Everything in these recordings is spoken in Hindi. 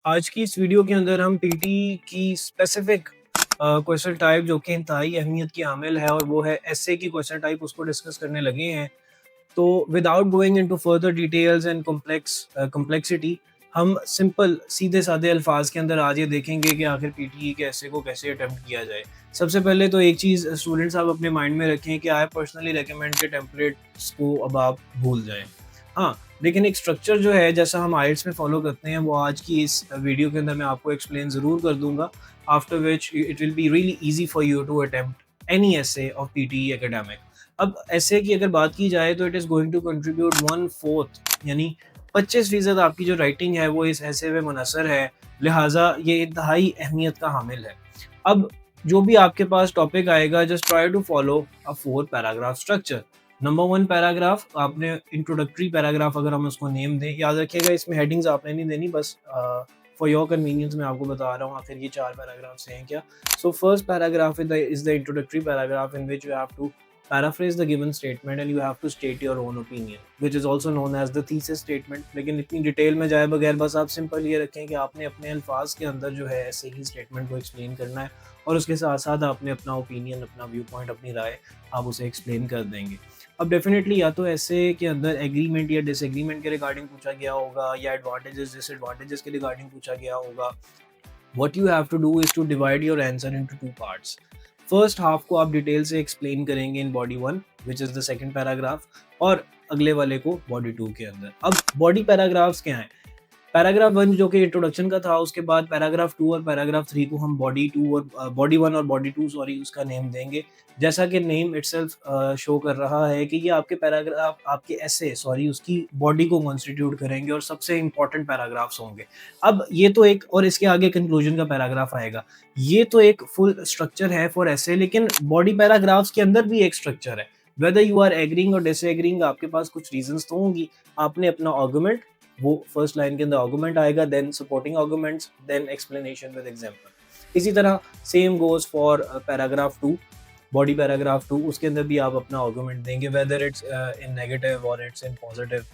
आज की इस वीडियो के अंदर हम पीटी की स्पेसिफिक क्वेश्चन टाइप जो कि इंतहाई अहमियत की हामिल है और वो है एसए की क्वेश्चन टाइप उसको डिस्कस करने लगे हैं। तो without going into further details and complexity हम सिंपल सीधे सादे अल्फाज के अंदर आज ये देखेंगे कि आखिर पीटी के एसए को कैसे अटेम्प्ट किया जाए। सबसे पहले तो एक चीज़ स्टूडेंट्स आप अपने माइंड में रखें कि आई पर्सनली रिकमेंड के टेम्पलेट्स को अब आप भूल जाएं। हाँ, लेकिन एक स्ट्रक्चर जो है जैसा हम आइल्स में फॉलो करते हैं वो आज की इस वीडियो के अंदर मैं आपको एक्सप्लेन ज़रूर कर दूंगा। After which it will be really easy for you to attempt any essay of PT Academic. अब एसे की अगर बात की जाए तो it is going to contribute 1/4 यानी 25% आपकी जो राइटिंग है वो इस एसे में मुनसर है। लिहाजा ये इंतहाई अहमियत का हामिल है। अब जो भी आपके पास टॉपिक आएगा just try to follow a 4 paragraph structure. Number 1 paragraph आपने इंट्रोडक्टरी पैराग्राफ अगर हम उसको नेम दें, याद रखिएगा इसमें हेडिंग्स आपने नहीं देनी, बस फॉर योर कन्वीनियंस मैं आपको बता रहा हूँ आखिर ये 4 पैराग्राफ्स हैं क्या। So first paragraph is the introductory paragraph in which you have to paraphrase the given statement and you have to state your own opinion, which is also known as the thesis statement। लेकिन इतनी डिटेल में जाए बगैर बस आप सिंपल ये रखें कि आपने अपने अल्फाज के अंदर जो है ऐसे ही स्टेटमेंट को एक्सप्लेन करना है और उसके साथ साथ आपने अपना ओपिनियन, अपना व्यू पॉइंट, अपनी राय आप उसे एक्सप्लेन कर देंगे। अब डेफिनेटली या तो ऐसे के अंदर एग्रीमेंट या डिसएग्रीमेंट के रिगार्डिंग पूछा गया होगा या एडवांटेजेस डिसएडवांटेजेस के रिगार्डिंग पूछा गया होगा। What you have to do is to divide your answer into 2 parts। First half को आप डिटेल से एक्सप्लेन करेंगे in body 1 which is the second paragraph और अगले वाले को बॉडी 2 के अंदर। अब बॉडी पैराग्राफ्स क्या हैं? पैराग्राफ 1 जो कि इंट्रोडक्शन का था, उसके बाद पैराग्राफ 2 और पैराग्राफ 3 को हम बॉडी 2 और बॉडी 1 और बॉडी 2 सॉरी उसका नेम देंगे। जैसा कि नेम इटसेल्फ शो कर रहा है कि ये आपके पैराग्राफ आपके एसे सॉरी उसकी बॉडी को कॉन्स्टिट्यूट करेंगे और सबसे इंपॉर्टेंट पैराग्राफ्स होंगे। अब ये तो एक और इसके आगे कंक्लूजन का पैराग्राफ आएगा। ये तो एक फुल स्ट्रक्चर है फॉर एसे, लेकिन बॉडी पैराग्राफ्स के अंदर भी एक स्ट्रक्चर है। वेदर यू आर एग्रीइंग और डिसएग्रीइंग आपके पास कुछ रीजंस तो होंगी। आपने अपना आर्गुमेंट, वो फर्स्ट लाइन के अंदर आर्गुमेंट आएगा, then supporting arguments, then explanation with example. इसी तरह same goes for paragraph 2, body paragraph 2 उसके अंदर भी आप अपना आर्गुमेंट देंगे वेदर इट्स इन नेगेटिव और इट्स इन पॉजिटिव।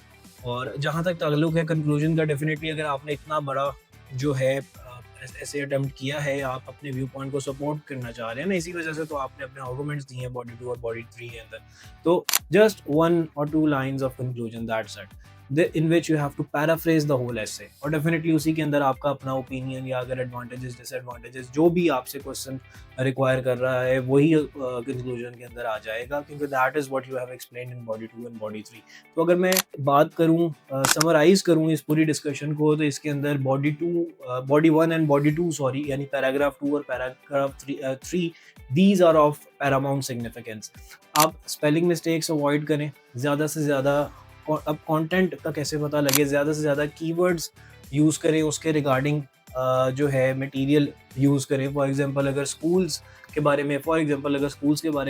और जहाँ तक ताल्लुक है कंक्लूजन का, डेफिनेटली अगर आपने इतना बड़ा जो है ऐसे अटेम्प्ट किया है, आप अपने व्यू पॉइंट को सपोर्ट करना चाह रहे हैं ना, इसी वजह से तो आपने अपने आर्गुमेंट्स दिए हैं बॉडी 2 और बॉडी 3 के अंदर। तो जस्ट 1 और 2 lines of conclusion, that's it, in which you have to paraphrase the whole essay. और डेफिनेटली उसी के अंदर आपका अपना ओपिनियन या अगर एडवांटेजेस डिसएडवांटेजेस जो भी आपसे क्वेश्चन रिक्वायर कर रहा है वही कंक्लूजन के अंदर आ जाएगा, क्योंकि that is what you have explained in body 2 and body 3। तो अगर मैं बात करूं, समराइज करूं इस पूरी डिस्कशन को, तो इसके अंदर बॉडी 1 एंड बॉडी 2 सॉरी यानी पैराग्राफ 2 और paragraph 3 these are of paramount significance. आप स्पेलिंग मिस्टेक्स अवॉइड करें ज़्यादा से ज़्यादा। अब कंटेंट का कैसे पता लगे, ज़्यादा से ज़्यादा कीवर्ड्स यूज़ करें, उसके रिगार्डिंग जो है मटेरियल यूज़ करें। फॉर एग्जांपल अगर स्कूल्स के बारे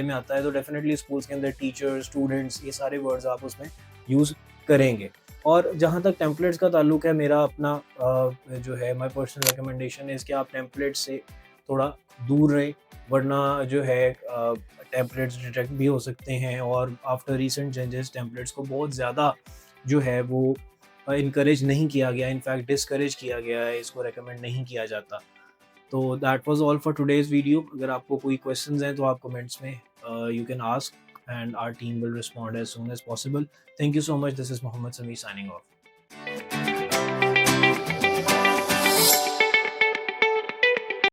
में आता है तो डेफिनेटली स्कूल्स के अंदर टीचर, स्टूडेंट्स, ये सारे वर्ड्स आप उसमें यूज़ करेंगे। और जहाँ तक टेम्पलेट्स का ताल्लुक है, मेरा अपना जो है माय पर्सनल रिकमेंडेशन है कि आप टेम्पलेट से थोड़ा दूर रहें, वरना जो है टेम्पलेट्स डिटेक्ट भी हो सकते हैं और आफ्टर रीसेंट चेंजेस टेम्पलेट्स को बहुत ज़्यादा जो है वो इनकरेज नहीं किया गया, इनफैक्ट डिस्करेज किया गया है, इसको रेकमेंड नहीं किया जाता। तो that was all for today's video. अगर आपको कोई क्वेश्चंस हैं तो आप कमेंट्स में you can ask and our team will respond as soon as possible. Thank you so much. This is Mohammad Sameer signing of.